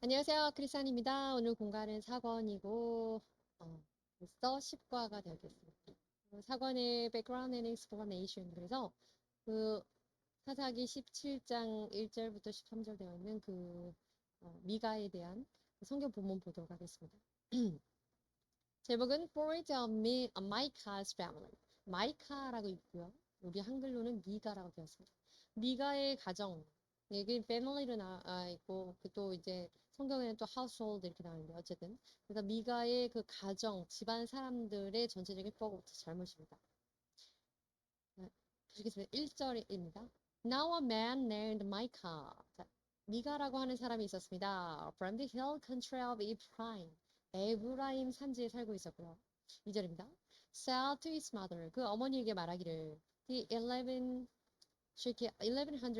안녕하세요. 크리스안입니다. 오늘 공간은 4권이고, 벌써 10과가 되겠습니다. 사권의 background and explanation. 그래서 그 사사기 17장 1절부터 13절 되어 있는 미가에 대한 성경 본문 보도록 하겠습니다. 제목은 Forage of Micah's Family. 마이카라고 있고요. 우리 한글로는 미가라고 되었습니다. 미가의 가정, 여기 family로 나와 있고, 또 이제 성경에는 또 household 이렇게 나오는데, 어쨌든. 그래서 미가의 그 가정, 집안 사람들의 전체적인 포부터 잘못입니다. 보시겠습니다. 1절입니다. Now a man named Micah. 자, 미가라고 하는 사람이 있었습니다. From the hill country of Ephraim. 에브라임 산지에 살고 있었고요. 2절입니다. Said to his mother. 그 어머니에게 말하기를 The 1100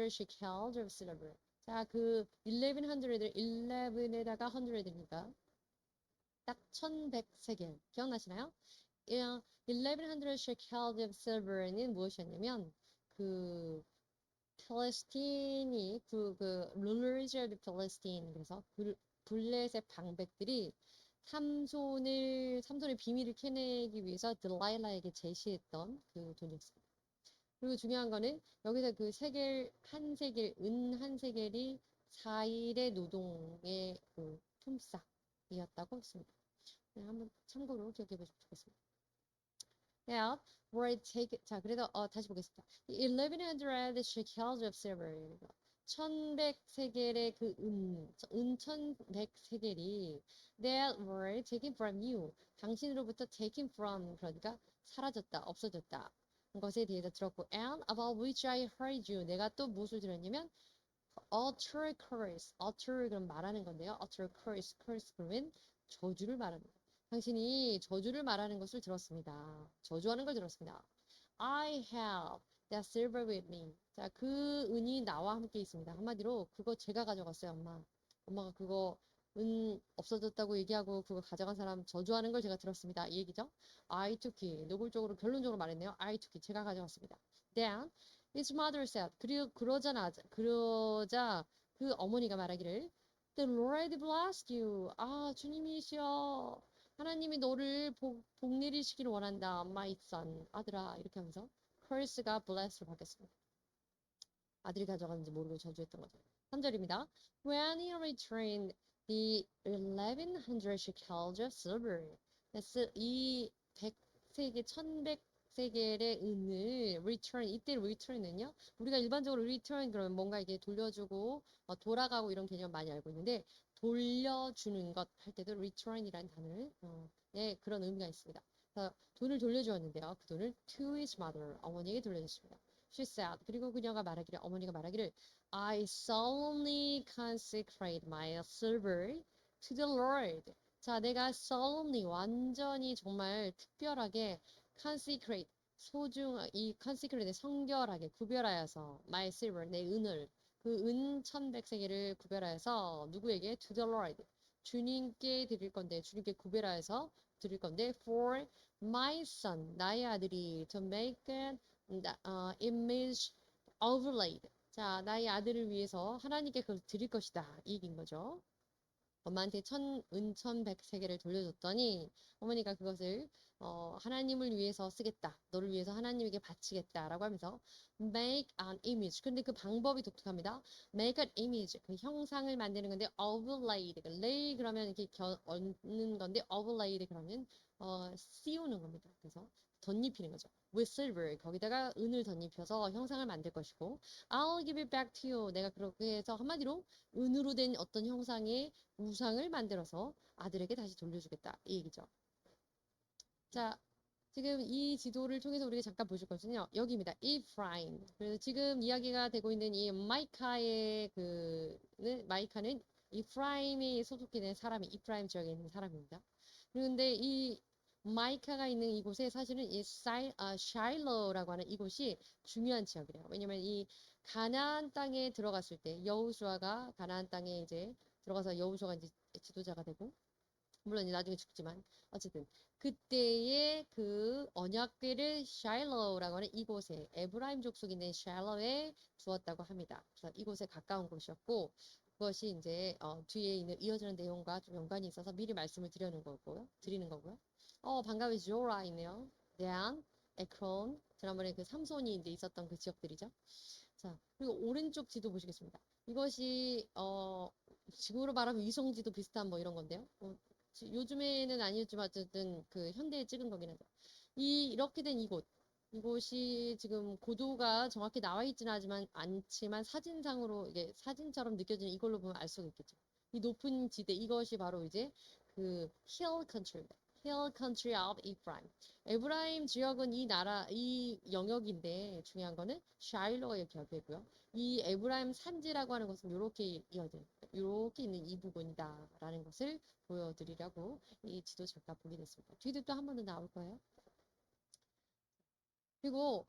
shekels of silver. 자, 그 1100을 11에다가 100이니까 딱 1100세겔. 기억나시나요? 1100 shekels of silver는 무엇이었냐면 그 팔레스틴이 rulers of Palestine 그래서 블레셋 방백들이 삼손의 비밀을 캐내기 위해서 들라일라에게 제시했던 그 돈이었습니다. 그리고 중요한 거는 여기서 그 세겔 한 세겔 은 한 세겔이 4일의 노동의 그 품삯이었다고 했습니다. 네, 한번 참고로 기억해 보시면 좋겠습니다. Yeah, where it take 자 그래서 다시 보겠습니다. 1100 shekels of silver 1100세겔의 은 1100세겔이 that were taken from you 당신으로부터 taken from 그러니까 사라졌다 없어졌다 것에 대해서 들었고 and about which I heard you 내가 또 무엇을 들었냐면 utter curse utter 그럼 말하는 건데요 utter curse 그러면 저주를 말하는 거 당신이 저주를 말하는 것을 들었습니다. 저주하는 걸 들었습니다. I have that silver with me. 자, 그 은이 나와 함께 있습니다. 한마디로 그거 제가 가져갔어요, 엄마. 엄마가 그거 은 없어졌다고 얘기하고 그거 가져간 사람 저주하는 걸 제가 들었습니다. 이 얘기죠. I took it. 노골적으로 결론적으로 말했네요. I took it. 제가 가져갔습니다. Then his mother said. 그러자 그 어머니가 말하기를 The Lord bless you. 아, 주님이시여. 하나님이 너를 복 내리시기를 원한다. My son. 아들아. 이렇게 하면서 curse가 bless로 바뀌었습니다. 아들이 가져갔는지 모르고 저주했던 거죠. 3절입니다. When he returned the 1100 shekels of silver. 이 100세계, 1100세겔의 은을 return, 이때 return은요. 우리가 일반적으로 return 그러면 뭔가 이게 돌려주고 돌아가고 이런 개념 많이 알고 있는데 돌려주는 것 할 때도 return이라는 단어를 네, 그런 의미가 있습니다. 돈을 돌려주었는데요. 그 돈을 to his mother, 어머니에게 돌려줬습니다. She said, 그리고 그녀가 말하기를, 어머니가 말하기를, I solemnly consecrate my silver to the Lord. 자, 내가 solemnly, 완전히 정말 특별하게 consecrate, 이 consecrate, 성결하게 구별하여서 my silver, 내 은을, 그 은 1100세계를 구별하여서 누구에게? To the Lord. 주님께 드릴 건데, 주님께 구별하여서 드릴 건데, for my son, 나의 아들이 to make an image overlaid. 자, 나의 아들을 위해서 하나님께 그걸 드릴 것이다. 이 얘기인 거죠. 엄마한테 은천백세계를 돌려줬더니 어머니가 그것을 하나님을 위해서 쓰겠다. 너를 위해서 하나님에게 바치겠다라고 하면서 make an image. 근데 그 방법이 독특합니다. make an image. 그 형상을 만드는 건데 overlaid. lay 그러면 이렇게 얹는 건데 overlaid 그러면 씌우는 겁니다. 그래서 덧입히는 거죠. with silver. 거기다가 은을 덧입혀서 형상을 만들 것이고 I'll give it back to you. 내가 그렇게 해서 한마디로 은으로 된 어떤 형상의 우상을 만들어서 아들에게 다시 돌려주겠다. 이 얘기죠. 자, 지금 이 지도를 통해서 우리가 잠깐 보실 것은요. 여기입니다. Ephraim. 그래서 지금 이야기가 되고 있는 이 마이카는 이프라임에 소속해 된 사람이 이프라임 지역에 있는 사람입니다. 그런데 이 마이카가 있는 이곳에 사실은 이 샤일로라고 하는 이곳이 중요한 지역이래요. 왜냐면 이 가나안 땅에 들어갔을 때 여호수아가 가나안 땅에 이제 들어가서 여호수아가 이제 지도자가 되고 물론 나중에 죽지만 어쨌든 그때의 그 언약궤를 샤일로라고 하는 이곳에 에브라임 족속이 있는 샤일로에 두었다고 합니다. 그래서 이곳에 가까운 곳이었고 그것이 이제 뒤에 있는 이어지는 내용과 좀 연관이 있어서 미리 말씀을 드리는 거고요. 반가워요. 조라 있네요. 대안, 에크론, 지난번에 그 삼손이 이제 있었던 그 지역들이죠. 자, 그리고 오른쪽 지도 보시겠습니다. 이것이 지구로 말하면 위성지도 비슷한 뭐 이런 건데요. 요즘에는 아니었지만 어쨌든 그 현대에 찍은 거긴 하죠. 이렇게 된 이곳이 지금 고도가 정확히 나와 있지는 않지만 사진상으로 이게 사진처럼 느껴지는 이걸로 보면 알 수가 있겠죠. 이 높은 지대 이것이 바로 이제 그 hill country입니다. hill country of Ephraim. 에브라임 지역은 이 영역인데 중요한 거는 샤일로가 이렇게 옆에 있고요. 이 에브라임 산지라고 하는 것은 이렇게 이렇게 있는 이 부분이다라는 것을 보여드리려고 이 지도 잠깐 보게 됐습니다. 뒤도 또 한 번 더 나올 거예요. 그리고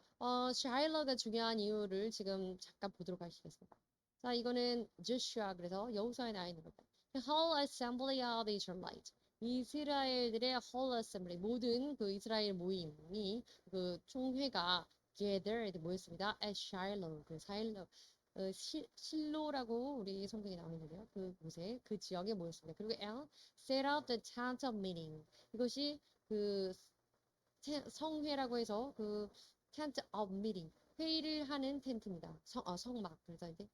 샤일러가 중요한 이유를 지금 잠깐 보도록 하시겠습니다. 자, 이거는 조슈아 그래서 여호수아에 나와 있는 겁니다. The whole assembly of the Israelites. 이스라엘들의 whole assembly 모든 그 이스라엘 모임이 그 총회가 gathered 모였습니다. at Shiloh 그 사일로 실로라고 우리 성경에 나와 있는데요. 그곳에 그 지역에 모였습니다. 그리고 L set up the tent of meeting. 이것이 그 성회라고 해서 그 tent of meeting 회의를 하는 텐트입니다. 성막 그래서 이제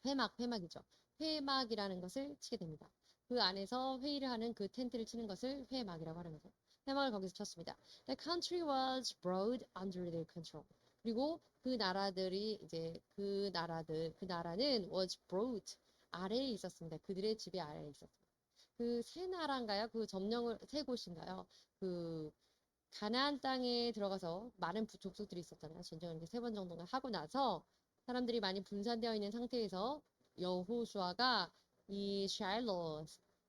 회막이죠. 회막이라는 것을 치게 됩니다. 그 안에서 회의를 하는 그 텐트를 치는 것을 회막이라고 하는 거죠. 회막을 거기서 쳤습니다. The country was brought under their control. 그리고 그 나라들이 이제 그 나라는 was brought 아래에 있었습니다. 그들의 지배 아래에 있었습니다. 그 세 나라인가요? 그 점령을 세 곳인가요? 그 가나안 땅에 들어가서 많은 족속들이 있었잖아요. 전쟁을 이렇게 3번 정도가 하고 나서 사람들이 많이 분산되어 있는 상태에서 여호수아가 이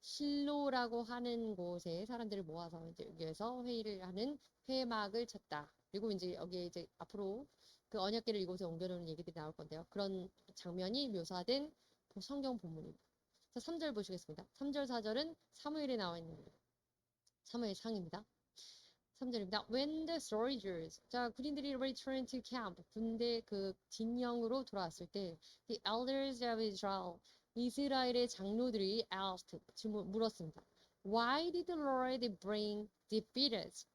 실로라고 하는 곳에 사람들을 모아서 이제 여기에서 회의를 하는 회막을 쳤다. 그리고 이제 여기에 이제 앞으로 그 언약궤를 이곳에 옮겨놓는 얘기들이 나올 건데요. 그런 장면이 묘사된 성경 본문입니다. 자, 3절 보시겠습니다. 3절, 4절은 사무엘에 나와 있는 겁니다. 사무엘 상입니다. 3절입니다. When the soldiers, 자, 군인들이 return to camp, 군대 그 진영으로 돌아왔을 때, the elders of Israel, 이스라엘의 장로들이 asked, 물었습니다. Why did the Lord bring defeat us?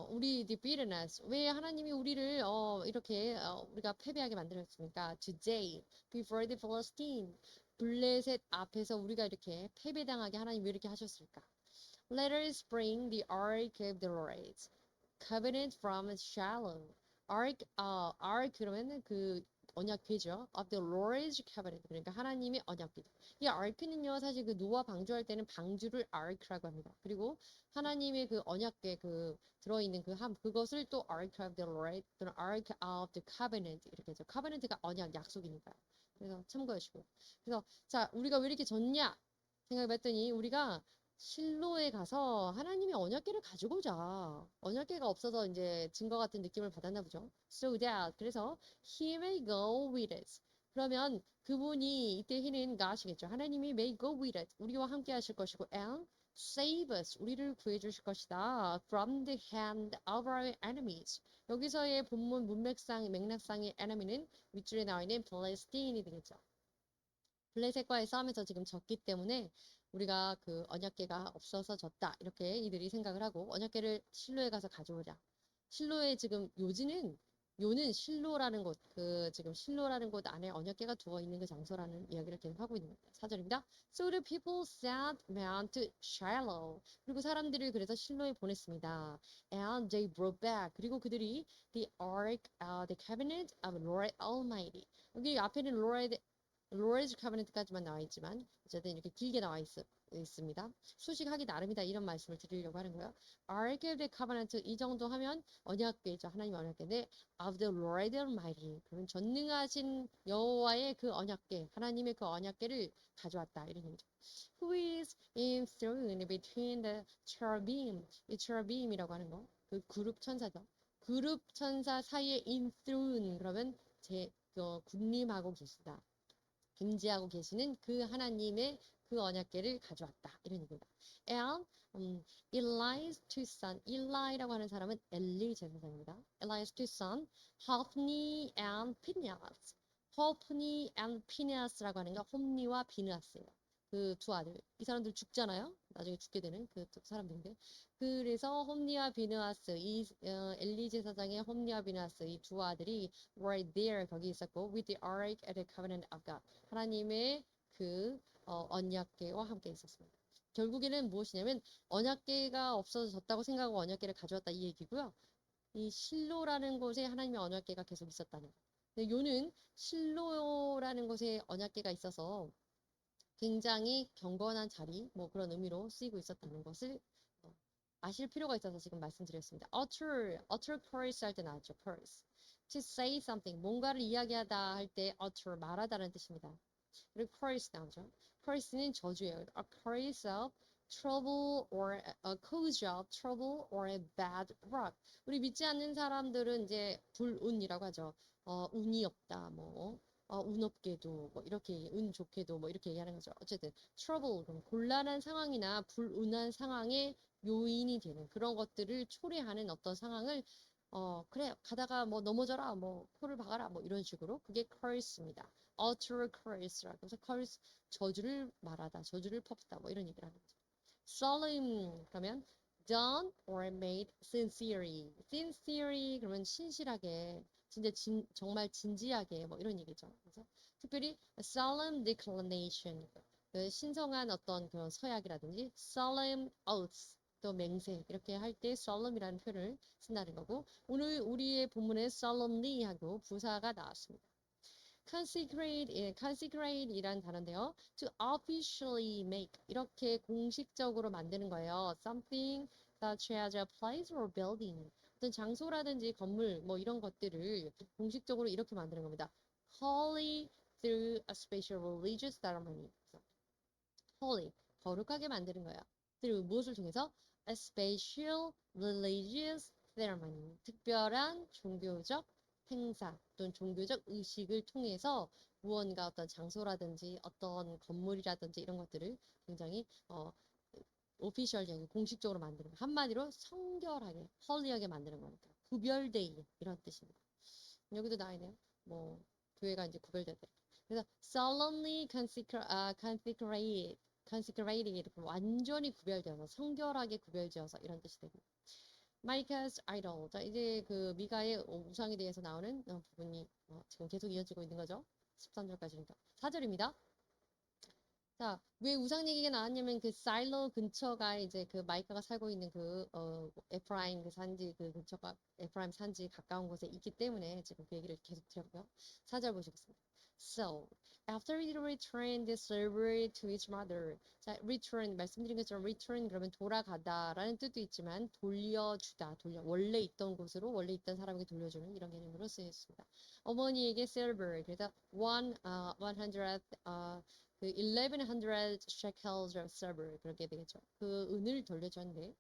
우리 defeated us. 왜 하나님이 우리를 이렇게 우리가 패배하게 만들었습니까? Today, before the Philistine, 블레셋 앞에서 우리가 이렇게 패배당하게 하나님 왜 이렇게 하셨을까? Let us bring the ark of the Lord's covenant from Shiloh. ark 그러면은 그 언약궤죠. of the Lord's covenant. 그러니까 하나님의 언약궤. 이 ark는요, 사실 그 노아 방주할 때는 방주를 ark라고 합니다. 그리고 하나님의 그 언약궤 그 들어있는 그것을 또 ark of the Lord 또는 ark of the covenant 이렇게 해서 covenant가 언약 약속이니까요. 그래서 참고하시고요. 그래서 자, 우리가 왜 이렇게 졌냐 생각해봤더니 우리가 실로에 가서 하나님의 언약궤를 가지고 오자. 언약궤가 없어서 이제 증거 같은 느낌을 받았나 보죠. So that 그래서 he may go with us. 그러면 그분이 이때 he는 God이겠죠. 하나님이 may go with us. 우리와 함께 하실 것이고 and save us. 우리를 구해 주실 것이다. From the hand of our enemies. 여기서의 본문 맥락상의 enemy는 윗줄에 나와 있는 팔레스타인이 되겠죠. 블레셋과의 싸움에서 지금 졌기 때문에 우리가 그 언약궤가 없어서 졌다. 이렇게 이들이 생각을 하고 언약궤를 실로에 가서 가져오자. 실로에 지금 요는 실로라는 곳, 지금 실로라는 곳 안에 언약궤가 두어 있는 그 장소라는 이야기를 계속 하고 있는 겁니다. 4절입니다. So the people sent men to Shiloh. 그리고 사람들을 그래서 실로에 보냈습니다. And they brought back. 그리고 그들이 the ark, the cabinet of Lord Almighty. 여기 앞에는 Lord's Covenant까지만 나와 있지만 어쨌든 이렇게 길게 있습니다. 수식하기 나름이다 이런 말씀을 드리려고 하는 거예요. Ark of the Covenant 이 정도 하면 언약궤죠. 하나님 언약궤인데 of the Lord Almighty 그러면 전능하신 여호와의 그 언약궤 하나님의 그 언약궤를 가져왔다 이런 얘기죠. Who is enthroned between the cherubim 이 cherubim이라고 하는 거 그 그룹 천사죠. 그룹 천사 사이에 enthroned 그러면 군림하고 계시다. 김지하고 계시는 그 하나님의 그 언약궤를 가져왔다. 이런 얘기입니다. And Eli's two son, Eli라고 하는 사람은 엘리 제사장입니다. Eli's two son, Hophni and Phinehas. 호프니 앤 피네아스라고 하는 게 홈니와 비느하스예요. 그 두 아들. 이 사람들 죽잖아요. 나중에 죽게 되는 그 사람들인데. 그래서 홈니와 비느하스, 엘리 제사장의 홈니와 비느하스 이 두 아들이 right there 거기 있었고 with the ark at the covenant of God. 하나님의 그 언약궤와 함께 있었습니다. 결국에는 무엇이냐면 언약궤가 없어졌다고 생각하고 언약궤를 가져왔다 이 얘기고요. 이 실로라는 곳에 하나님의 언약궤가 계속 있었다는 거. 근데 요는 실로라는 곳에 언약궤가 있어서 굉장히 경건한 자리, 뭐 그런 의미로 쓰이고 있었다는 것을 어, 아실 필요가 있어서 지금 말씀드렸습니다. utter curse 할 때 나왔죠. curse. to say something, 뭔가를 이야기하다 할 때 utter, 말하다라는 뜻입니다. 그리고 curse 나오죠. curse는 저주예요. a curse of trouble or a cause of trouble or a bad luck. 우리 믿지 않는 사람들은 이제 불운이라고 하죠. 운이 없다, 뭐. 운 없게도 뭐 이렇게 운 좋게도 뭐 이렇게 얘기하는 거죠. 어쨌든 trouble 그럼 곤란한 상황이나 불운한 상황의 요인이 되는 그런 것들을 초래하는 어떤 상황을 그래 가다가 뭐 넘어져라 뭐 코를 박아라 뭐 이런 식으로 그게 curse입니다. utter curse라고 해서 curse 저주를 말하다 저주를 퍼붓다 뭐 이런 얘기를 하는 거죠. solemn 그러면 done or made sincerely. sincerely 그러면 신실하게 진짜 정말 진지하게 뭐 이런 얘기죠. 그래서 특별히 solemn declaration 그 신성한 어떤 그런 서약이라든지 solemn oaths 또 맹세 이렇게 할 때 solemn이라는 표현을 쓴다는 거고 오늘 우리의 본문에 solemnly 하고 부사가 나왔습니다. consecrate이란 단어인데요. to officially make 이렇게 공식적으로 만드는 거예요. something such as a place or building 어떤 장소라든지 건물 뭐 이런 것들을 공식적으로 이렇게 만드는 겁니다. holy through a special religious ceremony. holy 거룩하게 만드는 거예요. through 무엇을 통해서 a special religious ceremony 특별한 종교적 행사 또는 종교적 의식을 통해서 무언가 어떤 장소라든지 어떤 건물이라든지 이런 것들을 굉장히 오피셜하게 공식적으로 만드는 거. 한마디로 성결하게 헐리하게 만드는 거니까 구별되이 이런 뜻입니다. 여기도 나와있네요. 뭐 교회가 이제 구별되다. 그래서 solemnly consecrated 완전히 구별되어서 성결하게 구별되어서 이런 뜻이 되고 Micah's idol. 자, 이제 그 미가의 우상에 대해서 나오는 부분이 지금 계속 이어지고 있는 거죠. 13절까지니까. 4절입니다. 자, 왜 우상 얘기가 나왔냐면 그 사일로 근처가 이제 그 마이카가 살고 있는 그 에프라임 그 산지 그 근처가 에프라임 산지 가까운 곳에 있기 때문에 지금 그 얘기를 계속 드렸고요. 4절 보시겠습니다. So, after he returned the silver to his mother. 자, return 말씀드린 것처럼 return 그러면 돌아가다라는 뜻도 있지만 돌려주다, 원래 있던 곳으로 원래 있던 사람에게 돌려주는 이런 개념으로 쓰였습니다. 어머니에게 silver 그래서 100 그 1100 shekels of silver 그렇게 되겠죠. 그 은을 돌려줬는데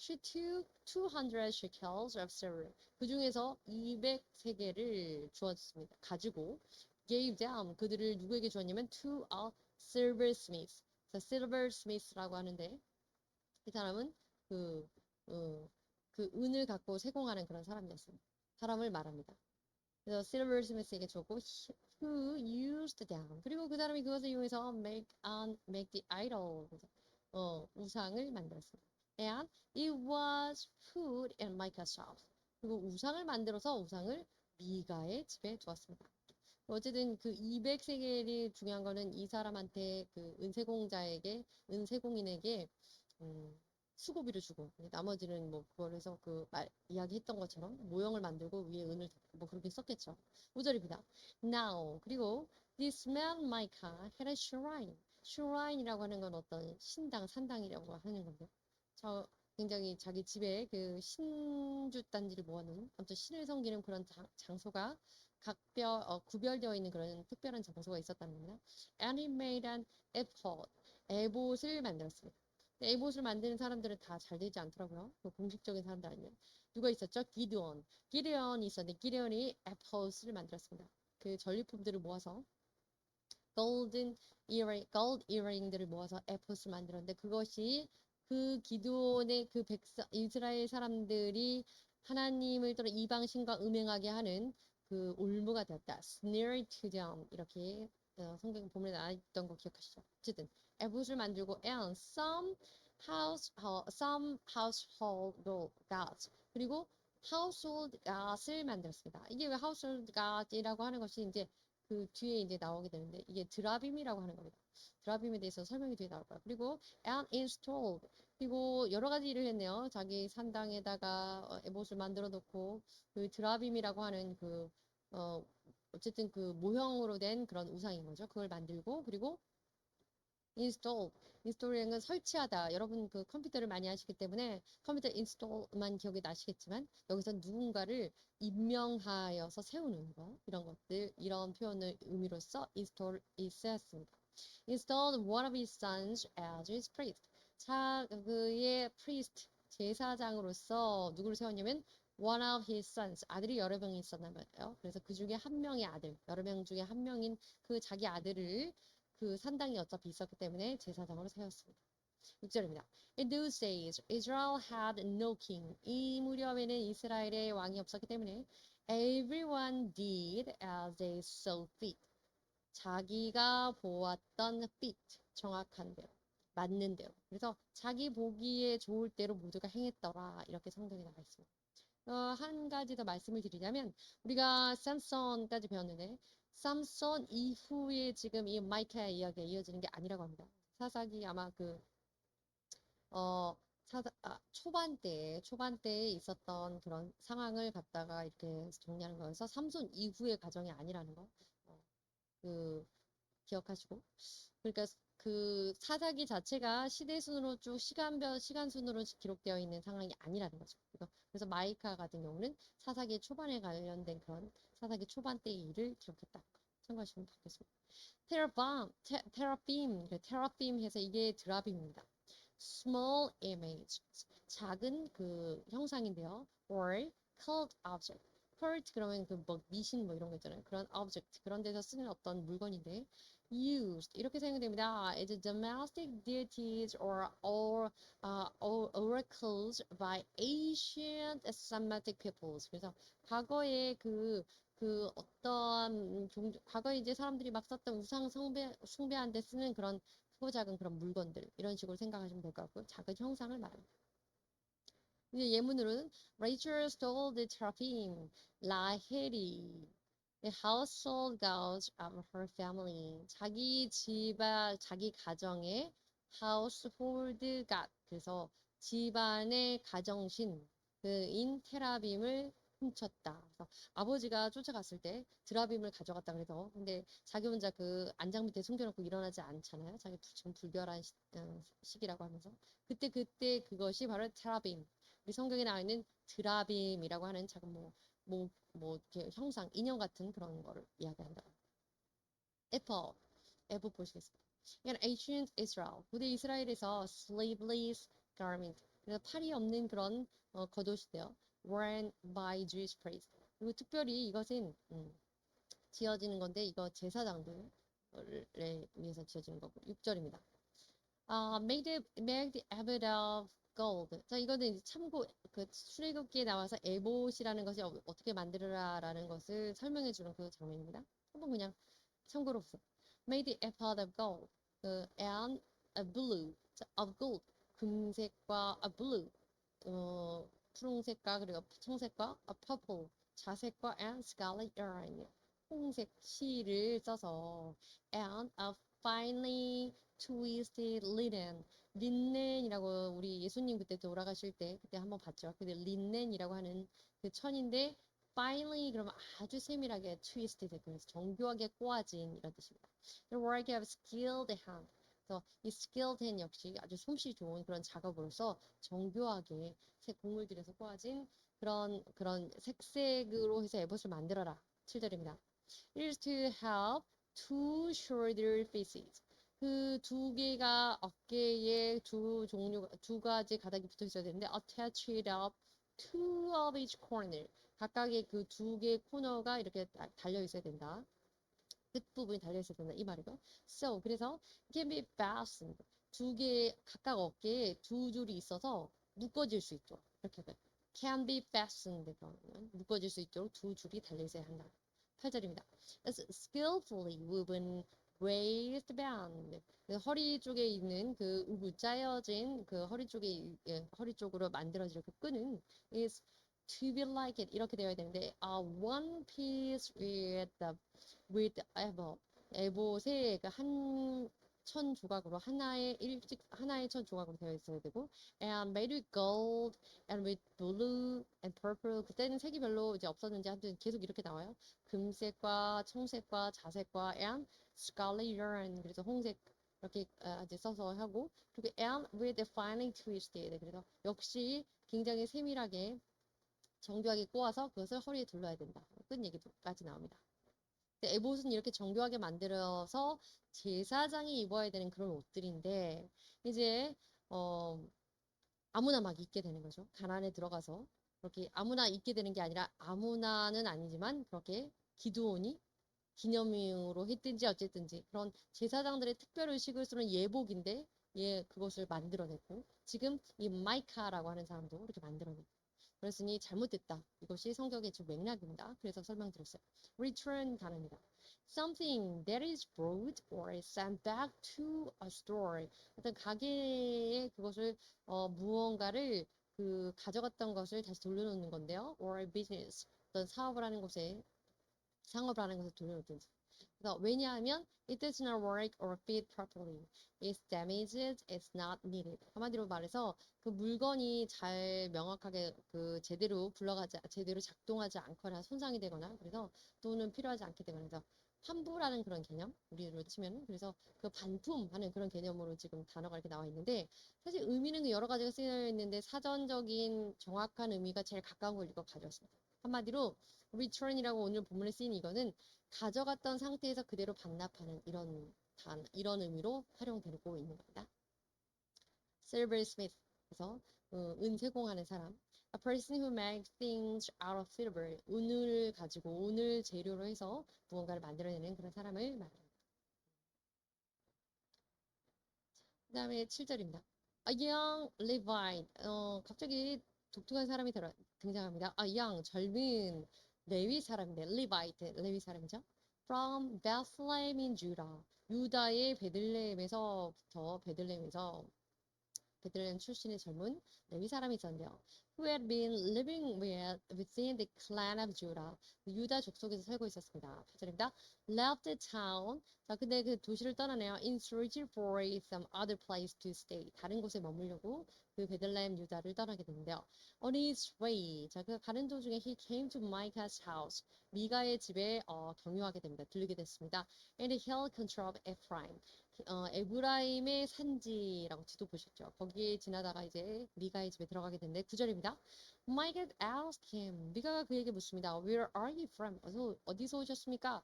she took 200 shekels of silver 그 중에서 200세겔을 주었습니다. 가지고 gave them 그들을 누구에게 주었냐면 to a silversmith. silversmith라고 하는데 이 사람은 그, 그 은을 갖고 세공하는 그런 사람이었습니다. 사람을 말합니다. 그래서 silversmith에게 줬고 who used them. 그리고 그 사람이 그것을 이용해서 make the idol. 우상을 만들었습니다. And it was put in Micah's house. 그리고 우상을 만들어서 우상을 미가의 집에 두었습니다. 어쨌든 그 200세겔이 중요한 거는 이 사람한테 그 은세공인에게 수고비를 주고 나머지는 뭐 그걸 해서 그 이야기했던 것처럼 모형을 만들고 위에 은을 뭐 그렇게 썼겠죠. 5절입니다. Now 그리고 this man Micah had a shrine. shrine이라고 하는 건 어떤 신당, 산당이라고 하는 건데 저 굉장히 자기 집에 그 신주 단지를 모아놓은 아무튼 신을 섬기는 그런 장소가 구별되어 있는 그런 특별한 장소가 있었다는 겁니다. And he made an ephod. 에봇을 만들었습니다. 에봇을 만드는 사람들은 다 잘 되지 않더라고요. 그 공식적인 사람들 아니면. 누가 있었죠? 기드온이 있었는데 기드온이 에봇을 만들었습니다. 그 전리품들을 모아서 골드 이어링들을 모아서 에봇을 만들었는데 그것이 그 기드온의 그 이스라엘 사람들이 하나님을 따라 이방신과 음행하게 하는 그 올무가 되었다. snare to them 이렇게 성경 본문에 나와 있던 거 기억하시죠? 어쨌든 에봇을 만들고 and some household gods 그리고 household gods을 만들었습니다. 이게 왜 household gods이라고 하는 것이 이제 그 뒤에 이제 나오게 되는데 이게 드라빔이라고 하는 겁니다. 드라빔에 대해서 설명이 뒤에 나올 거예요. 그리고 and installed 그리고 여러 가지 일을 했네요. 자기 산당에다가 에봇을 만들어 놓고 그 드라빔이라고 하는 그 어쨌든 그 모형으로 된 그런 우상인 거죠. 그걸 만들고 그리고 인스톨이라는 건 설치하다. 여러분 그 컴퓨터를 많이 하시기 때문에 컴퓨터 인스톨만 기억이 나시겠지만 여기서 누군가를 임명하여서 세우는 거 이런 것들 이런 표현을 의미로써 인스톨이 쓰였습니다. Installed one of his sons as his priest. 자, 그의 priest 제사장으로서 누구를 세웠냐면 one of his sons 아들이 여러 명이 있었나 봐요. 그래서 그 중에 한 명의 아들, 여러 명 중에 한 명인 그 자기 아들을 그 산당이 어차피 있었기 때문에 제사장으로 세웠습니다. 6절입니다. In those days, Israel had no king. 이 무렵에는 이스라엘의 왕이 없었기 때문에 everyone did as they saw fit. 자기가 보았던 fit, 정확한 대로, 맞는 대로. 그래서 자기 보기에 좋을 대로 모두가 행했더라. 이렇게 성경에 나와 있습니다. 한 가지 더 말씀을 드리자면 우리가 삼손까지 배웠는데 삼손 이후에 지금 이 마이카의 이야기가 이어지는 게 아니라고 합니다. 사사기 아마 그 초반때에 있었던 그런 상황을 갖다가 이렇게 정리하는 거여서 삼손 이후의 과정이 아니라는 거 그 기억하시고 그러니까 그 사사기 자체가 시대순으로 쭉 시간순으로 기록되어 있는 상황이 아니라는 거죠. 그래서 마이카 같은 경우는 사사기 초반에 관련된 그런 사사기 초반 때의 일을 기록했다. 참고하시면 좋겠습니다. 테라빔 해서 이게 드라빔입니다. Small image, 작은 그 형상인데요. Or cult object. cult 그러면 그 뭐 미신 뭐 이런 거 있잖아요. 그런 object 그런 데서 쓰는 어떤 물건인데 used 이렇게 사용됩니다. As domestic deities or oracles by ancient Semitic peoples. 그래서 과거에 과거에 이제 사람들이 막 썼던 숭배한 데 쓰는 그런 크고 작은 그런 물건들 이런 식으로 생각하시면 될 것 같고요. 작은 형상을 말합니다. 이제 예문으로는 Rachel stole the teraphim, 라헬이 the household gods of her family. 자기 가정의 household god. 그래서 집안의 가정신 그인 테라빔을 훔쳤다. 그래서 아버지가 쫓아갔을 때 드라빔을 가져갔다 그래서 근데 자기 혼자 그 안장 밑에 숨겨놓고 일어나지 않잖아요. 자기 지금 불결한 시기라고 하면서 그때 그것이 바로 테라빔. 우리 성경에 나와 있는 드라빔이라고 하는 작은 이렇게 형상, 인형 같은 그런 거를 이야기한다. 에포 보시겠습니다. 이건 ancient Israel, 고대 이스라엘에서 sleeveless garment, 그래서 팔이 없는 그런 겉옷이대요. worn by Jewish priests. 그리고 특별히 이것은 지어지는 건데 이거 제사장들에 위해서 지어지는 거고 6절입니다. made out of gold. 자, 이거는 이제 참고 그 출애굽기에 나와서 에봇이라는 것이 어떻게 만들어라라는 것을 설명해 주는 그 장면입니다. 한번 그냥 참고로 보세요. Made out of gold. And a blue of gold. 금색과 a blue. 푸른색과 그리고 청색과 a purple. 자색과 and scarlet yarn. 홍색 실을 써서 and a finely twisted linen. 린넨이라고 우리 예수님 그때 돌아가실 때 그때 한번 봤죠. 근데 린넨이라고 하는 그 천인데 finely 그러면 아주 세밀하게 twisted 그래서 정교하게 꼬아진 이런 뜻입니다. The work of skilled hand. 그래서 이 skilled hand 역시 아주 솜씨 좋은 그런 작업으로서 정교하게 공을 들여서 꼬아진 그런 색색으로 해서 에봇을 만들어라. 7절입니다. It is to have two shoulder pieces. 그 두 개가 어깨에 두 가지 가닥이 붙어 있어야 되는데 attached up two of each corner. 각각의 그 두 개의 코너가 이렇게 달려 있어야 된다. 끝부분이 달려 있어야 된다. 이 말이고. So, 그래서 can be fastened. 두 개, 각각 어깨에 두 줄이 있어서 묶어질 수 있죠. 이렇게 can be fastened. 그러면 묶어질 수 있도록 두 줄이 달려 있어야 한다. 8절입니다. It's skillfully woven waistband. 그 허리 쪽에 있는 그 우부 짜여진 그 허리 쪽에 허리 쪽으로 만들어질 그 끈은 is to be like it 이렇게 되어야 되는데 one piece with elbow 에봇의 그한 천 조각으로 하나의 천 조각으로 되어 있어야 되고 and made with gold and with blue and purple 그때는 색이 별로 이제 없었는지 아무튼 계속 이렇게 나와요. 금색과 청색과 자색과 and scarlet yarn 그래서 홍색 이렇게 이제 써서 하고 그리고 and with a finely twisted 그래서 역시 굉장히 세밀하게 정교하게 꼬아서 그것을 허리에 둘러야 된다. 끝 얘기까지 나옵니다. 에봇은 이렇게 정교하게 만들어서 제사장이 입어야 되는 그런 옷들인데 이제 아무나 막 입게 되는 거죠. 가난에 들어가서 그렇게 아무나 입게 되는 게 아니라 아무나는 아니지만 그렇게 기드온이 기념으로 했든지 어쨌든지 그런 제사장들의 특별 의식을 쓰는 예복인데 그것을 만들어냈고 지금 이 마이카라고 하는 사람도 이렇게 만들어냈고 그랬으니 잘못됐다. 이것이 성경의 주 맥락입니다. 그래서 설명드렸어요. Return 단어입니다. Something that is brought or sent back to a store. 어떤 가게에 그것을 무언가를 그 가져갔던 것을 다시 돌려놓는 건데요. Or business. 어떤 상업을 하는 것을 돌려놓든지. 그래서 왜냐하면 it does not work or fit properly. It's damaged, it's not needed. 한마디로 말해서 그 물건이 잘 명확하게 그 제대로 작동하지 않거나 손상이 되거나 그래서 또는 필요하지 않게 되거나 그래서 환부라는 그런 개념 우리로 치면 그래서 그 반품하는 그런 개념으로 지금 단어가 이렇게 나와 있는데 사실 의미는 여러 가지가 쓰여 있는데 사전적인 정확한 의미가 제일 가까운 걸 이거 가져왔습니다. 한마디로 return이라고 오늘 본문에 쓰인 이거는 가져갔던 상태에서 그대로 반납하는 이런 의미로 활용되고 있는 겁니다. silversmith 그래서 은 세공하는 사람 a person who makes things out of silver 은을 재료로 해서 무언가를 만들어내는 그런 사람을 말합니다. 그 다음에 7절입니다. A young Levite 갑자기 독특한 사람이 등장합니다. A young 젊은 레위 사람인데 레위 사람이죠. From Bethlehem in Judah 유다의 베들레헴 출신의 젊은 레위 사람이 있었는데요. Who had been living within the clan of Judah. 유다 족속에서 살고 있었습니다. 8절입니다. Left the town. 자, 근데 그 도시를 떠나네요. In search for some other place to stay. 다른 곳에 머물려고 그 베들레헴 유다를 떠나게 되는데요. On his way. 자, 그 가는 도중에 he came to Micah's house. 미가의 집에 경유하게 됩니다. 들르게 됐습니다. And the hill country of Ephraim. 에브라임의 산지라고 지도 보셨죠. 거기에 지나다가 이제 미가의 집에 들어가게 되는데 9절입니다. Micah asked him. 미가가 그에게 묻습니다. Where are you from? 어디서 오셨습니까?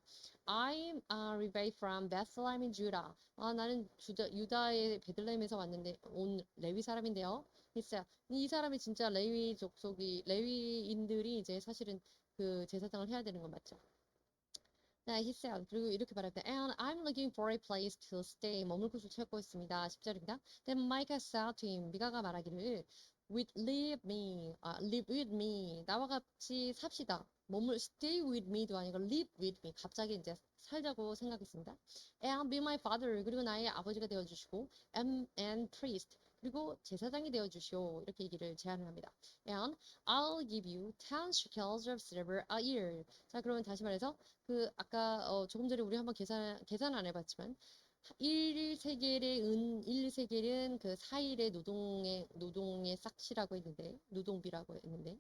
I'm Levi from Bethlehem in Judah. 나는 유다의 베들레헴에서 왔는데 온 레위 사람인데요. 했어요. 이 사람이 진짜 레위인들이 이제 사실은 그 제사장을 해야 되는 건 맞죠? 네, he said. 그리고 이렇게 말합니다. And I'm looking for a place to stay. 머물 곳을 찾고 있습니다. 10절입니다. Then Micah said to him. 미가가 말하기를 live with me. 나와 같이 삽시다. stay with me도 아니고 live with me. 갑자기 이제 살자고 생각했습니다. And be my father. 그리고 나의 아버지가 되어주시고 and priest. 그리고 제사장이 되어주시오. 이렇게 얘기를 제안을 합니다. And I'll give you 10 shekels of silver a year. 자, 그러면 다시 말해서 아까 조금 전에 우리 한번 계산 안 해봤지만 1세겔은 그 4일의 노동의 싹시라고 했는데 노동비라고 했는데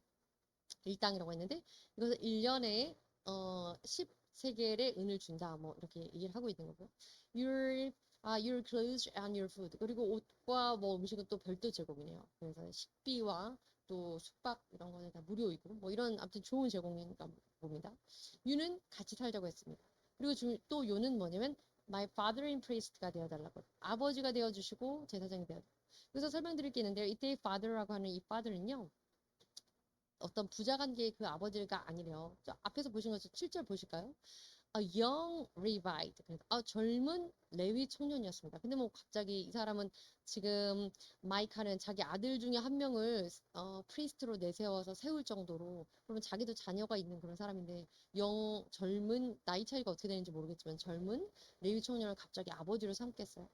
일당이라고 했는데 이것을 1년에 10세겔의 은을 준다 뭐 이렇게 얘기를 하고 있는 거고요. Your clothes and your food 그리고 옷과 뭐 음식은 또 별도 제공이네요. 그래서 식비와 또 숙박 이런 거는 다 무료이고 뭐 이런 아무튼 좋은 제공인가 봅니다. 유는 같이 살자고 했습니다. 그리고 또 요는 뭐냐면 my father in priest가 되어달라고 아버지가 되어주시고 제사장이 되어달라고 그래서 설명드릴 게 있는데요. 이때 father라고 하는 이 father는요. 어떤 부자 관계의 그 아버지가 아니래요. 앞에서 보신 것처럼 7절 보실까요? a young Levite. 그러니까 젊은 레위 청년이었습니다. 근데 뭐 갑자기 이 사람은 지금 마이카는 자기 아들 중에 한 명을 프리스트로 내세워서 세울 정도로 그러면 자기도 자녀가 있는 그런 사람인데 젊은 나이 차이가 어떻게 되는지 모르겠지만 젊은 레위 청년을 갑자기 아버지로 삼겠어요.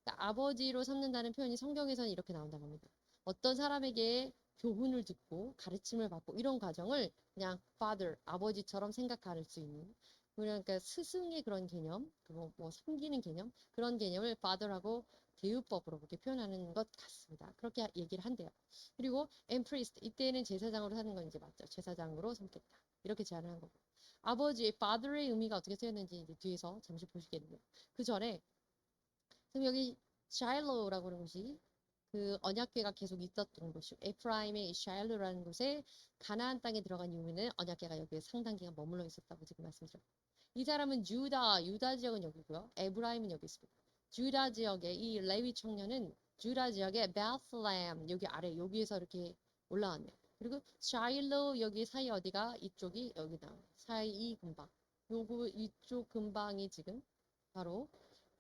그러니까 아버지로 삼는다는 표현이 성경에서는 이렇게 나온다고 합니다. 어떤 사람에게 교훈을 듣고 가르침을 받고 이런 과정을 그냥 father, 아버지처럼 생각할 수 있는 그러니까 스승의 그런 개념, 뭐 섬기는 개념, 그런 개념을 father하고 대유법으로 그렇게 표현하는 것 같습니다. 그렇게 얘기를 한대요. 그리고 and priest, 이때는 제사장으로 사는 건 이제 맞죠. 제사장으로 삼겠다. 이렇게 제안을 한 거고. 아버지의 father의 의미가 어떻게 쓰였는지 이제 뒤에서 잠시 보시겠네요. 그 전에 그럼 여기 샤일로라고 하는 곳이 그 언약궤가 계속 있었던 곳이고 에프라임의 샤일로라는 곳에 가나안 땅에 들어간 이후에는 언약궤가 여기에 상당 기간 머물러 있었다고 지금 말씀드렸고 이 사람은 유다 지역은 여기고요. 에브라임은 여기 있습니다. 유다 지역의 이 레위 청년은 유다 지역의 베슬레헴 여기 아래 여기에서 이렇게 올라왔네요. 그리고 샤일로 여기 사이 어디가 이쪽이 여기다 사이 이 근방 요거 이쪽 근방이 지금 바로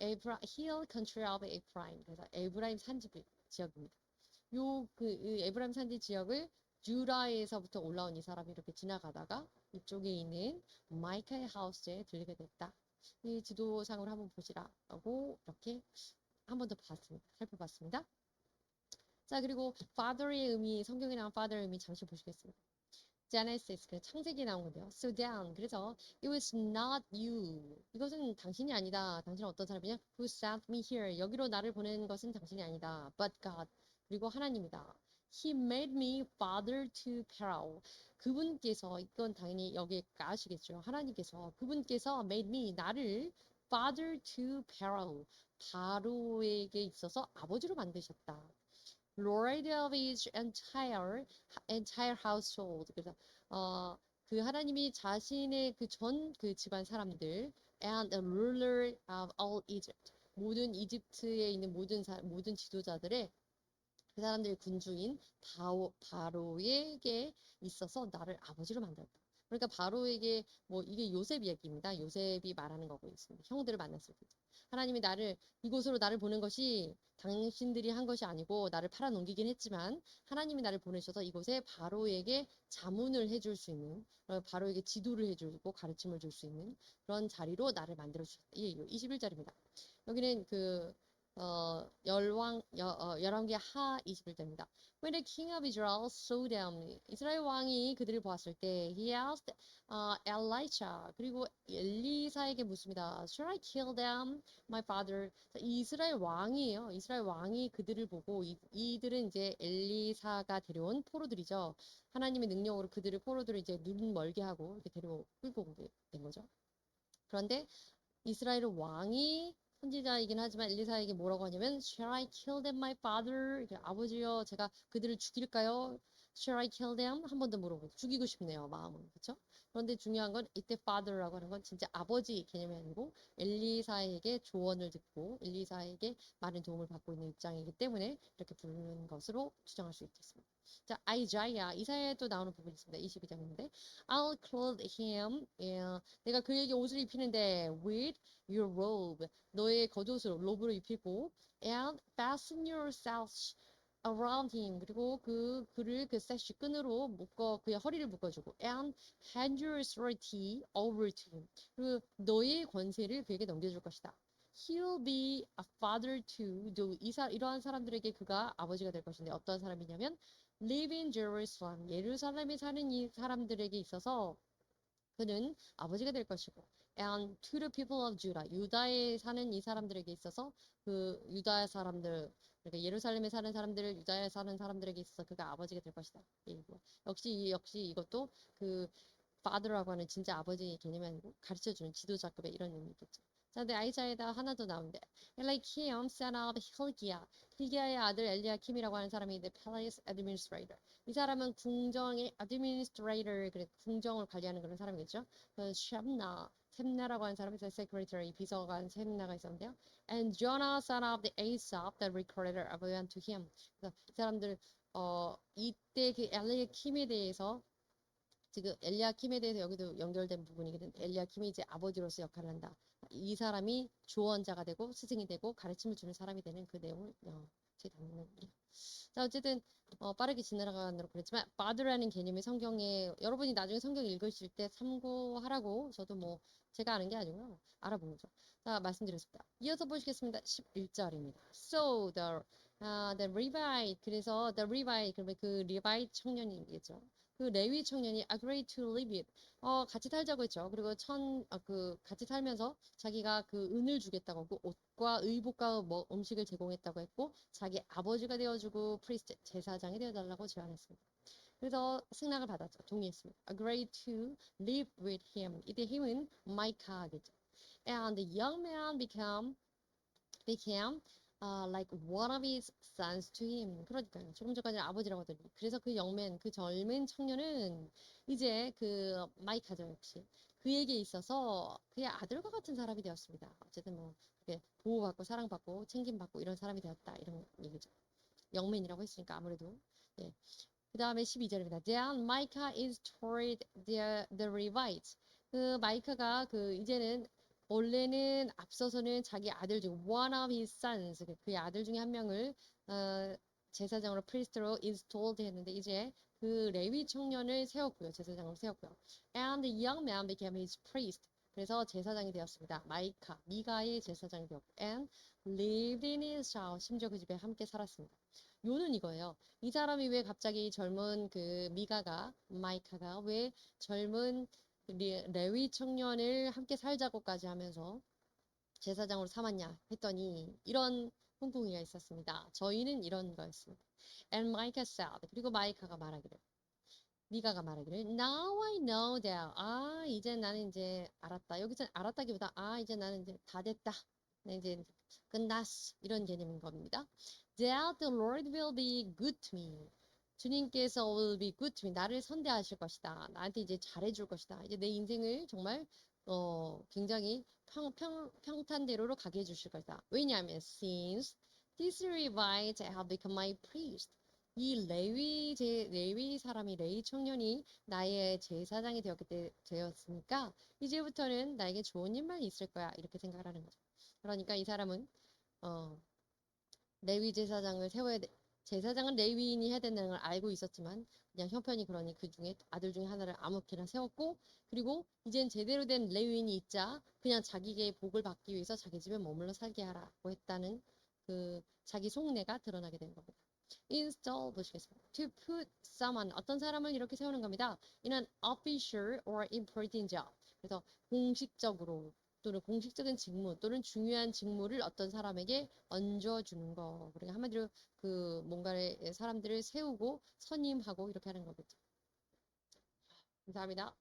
Hill Country of Ephraim. 그래서 에브라임 산지 지역입니다. 에브라임 산지 지역을 주라에서부터 올라온 이 사람이 이렇게 지나가다가 이쪽에 있는 마이카의 하우스에 들리게 됐다. 이 지도상으로 한번 보시라고 이렇게 한 번 더 살펴봤습니다. 자, 그리고 father의 의미, 성경에 나온 father의 의미 잠시 보시겠습니다. Genesis, 그 창세기에 나온 건데요. So down. 그래서 it was not you. 이것은 당신이 아니다. 당신은 어떤 사람이냐? Who sent me here. 여기로 나를 보낸 것은 당신이 아니다. But God. 그리고 하나님이다. He made me father to Pharaoh. 그분께서 이건 당연히 여기에 아시겠죠. 하나님께서 그분께서 made me 나를 father to Pharaoh. 바로에게 있어서 아버지로 만드셨다. Lord of his entire household. 그래서 어, 그 하나님이 자신의 그 집안 사람들 and a ruler of all Egypt. 모든 이집트에 있는 모든 지도자들의 그 사람들의 군주인 바로에게 있어서 나를 아버지로 만들었다. 그러니까 바로에게 뭐 이게 요셉 얘기입니다. 요셉이 말하는 거고 있습니다. 형들을 만났을 때. 하나님이 이곳으로 나를 보낸 것이 당신들이 한 것이 아니고 나를 팔아넘기긴 했지만 하나님이 나를 보내셔서 이곳에 바로에게 자문을 해줄 수 있는 바로에게 지도를 해주고 가르침을 줄 수 있는 그런 자리로 나를 만들어 주셨다. 이 21절입니다. 여기는 열왕기 하 21절입니다. When the king of Israel saw them, 이스라엘 왕이 그들을 보았을 때, he asked Elisha, 그리고 엘리사에게 묻습니다. Should I kill them, my father? 이스라엘 왕이에요. 이스라엘 왕이 그들을 보고 이들은 이제 엘리사가 데려온 포로들이죠. 하나님의 능력으로 그들을 포로들을 이제 눈 멀게 하고 이렇게 끌고 오게 된 거죠. 그런데 이스라엘 왕이 선지자이긴 하지만 엘리사에게 뭐라고 하냐면 Shall I kill them, my father? 아버지여, 제가 그들을 죽일까요? Shall I kill them? 한 번 더 물어보고 죽이고 싶네요, 마음은. 그렇죠? 그런데 중요한 건 이때 father라고 하는 건 진짜 아버지 개념이 아니고 엘리사에게 조언을 듣고 엘리사에게 많은 도움을 받고 있는 입장이기 때문에 이렇게 부르는 것으로 추정할 수 있겠습니다. 자, 이사야에도 나오는 부분이 있습니다. 22장인데 I'll clothe him. 내가 그에게 옷을 입히는데 with your robe. 너의 겉옷으로 로브를 입히고 and fasten yourself around him. 그리고 그를 그 사시 끈으로 그의 허리를 묶어주고 and hand your authority over to him. 그리고 너의 권세를 그에게 넘겨줄 것이다. He'll be a father to 이러한 사람들에게 그가 아버지가 될 것인데 어떤 사람이냐면 live in Jerusalem. 예루살렘에 사는 이 사람들에게 있어서 그는 아버지가 될 것이고 and to the people of Judah. 유다에 사는 이 사람들에게 있어서 그 유다 사람들 그러니까 예루살렘에 사는 사람들, 유다에 사는 사람들에게 있어서 그가 아버지가 될 것이다. 역시 이것도 그 father라고 하는 진짜 아버지 개념이 아니고 가르쳐주는 지도자급의 이런 의미겠죠. 자, 근데 아이자에다 하나 더 나오는데 엘리킴 son of 힐기야. 힐기야의 아들 엘리야킴이라고 하는 사람이 있는데 palace administrator. 이 사람은 궁정의 administrator, 그래 궁정을 관리하는 그런 사람이겠죠. 셈나라고 하는 사람이 secretary, 비서관 셈나가 있었는데요. And Jonah son of the Asaph, the recorder, went to him. 그래서 이 사람들 이때 그 엘리야킴에 대해서 지금 엘리야킴에 대해서 여기도 연결된 부분이거든. 엘리야킴이 이제 아버지로서 역할을 한다. 이 사람이 조언자가 되고 스승이 되고 가르침을 주는 사람이 되는 그 내용을 제 담는 일이야. 자, 어쨌든 빠르게 지나가느라고 그랬지만 father라는 개념이 성경에 여러분이 나중에 성경 읽으실 때 참고하라고 저도 뭐 제가 아는 게 아니고요. 알아본 거죠. 자, 말씀드렸습니다. 이어서 보시겠습니다. 11절입니다. So the Levite 그래서 the Levite 그러면 그 리바이 청년이겠죠. 그 레위 청년이 agree to live it 같이 살자고 했죠. 그리고 같이 살면서 자기가 그 은을 주겠다고 그 옷과 의복과 뭐 음식을 제공했다고 했고 자기 아버지가 되어주고 프리스트 제사장이 되어달라고 제안했습니다. 그래서 승낙을 받았죠. 동의했습니다. Agree to live with him. 이때 힘은 마이카겠죠. And the young man became like one of his sons to him. 그러니까요. 조금 전까지 아버지라고 하더니. 그래서 그 영맨, 그 젊은 청년은 이제 그 마이카죠, 역시. 그에게 있어서 그의 아들과 같은 사람이 되었습니다. 어쨌든 뭐 그렇게 보호받고 사랑받고 챙김받고 이런 사람이 되었다. 이런 얘기죠. 영맨이라고 했으니까 아무래도. 예. 그 다음에 12절입니다. Then Micah is toward the Levites. 그 마이카가 그 이제는 원래는 앞서서는 자기 아들 중 one of his sons 그의 아들 중에 한 명을 제사장으로 프리스트로 installed 했는데 이제 그 레위 청년을 세웠고요. 제사장으로 세웠고요. And the young man became his priest. 그래서 제사장이 되었습니다. 미가의 제사장이 되었고 and lived in his house. 심지어 그 집에 함께 살았습니다. 요는 이거예요. 이 사람이 왜 갑자기 젊은 그 마이카가 왜 젊은 레위 청년을 함께 살자고까지 하면서 제사장으로 삼았냐 했더니 이런 꿍꿍이가 있었습니다. 저희는 이런 거였습니다. And Micah said, 그리고 미가가 말하기를 Now I know that. 이제 나는 이제 알았다. 여기서 알았다기보다 이제 나는 이제 다 됐다. 네, 이제 끝났어. 이런 개념인 겁니다. That the Lord will be good to me. 주님께서 will be good to me. 나를 선대하실 것이다. 나한테 이제 잘해줄 것이다. 이제 내 인생을 정말 굉장히 평탄대로로 가게 해주실 것이다. 왜냐하면 since these Levites have become my priest. 이 레위 사람이 레위 청년이 나의 제사장이 되었으니까 이제부터는 나에게 좋은 일만 있을 거야 이렇게 생각을 하는 거죠. 그러니까 이 사람은 어, 레위 제사장을 세워야 돼. 제사장은 레위인이 해야 된다는 걸 알고 있었지만 그냥 형편이 그러니 그 중에 아들 중에 하나를 아무렇게나 세웠고 그리고 이젠 제대로 된 레위인이 있자 그냥 자기의 복을 받기 위해서 자기 집에 머물러 살게 하라고 했다는 그 자기 속내가 드러나게 된 겁니다. install 보시겠습니다. To put someone 어떤 사람을 이렇게 세우는 겁니다. in an official or important job. 그래서 공식적으로 또는 공식적인 직무 또는 중요한 직무를 어떤 사람에게 얹어주는 거. 그러니까 한마디로 그 뭔가를 사람들을 세우고 선임하고 이렇게 하는 거겠죠. 감사합니다.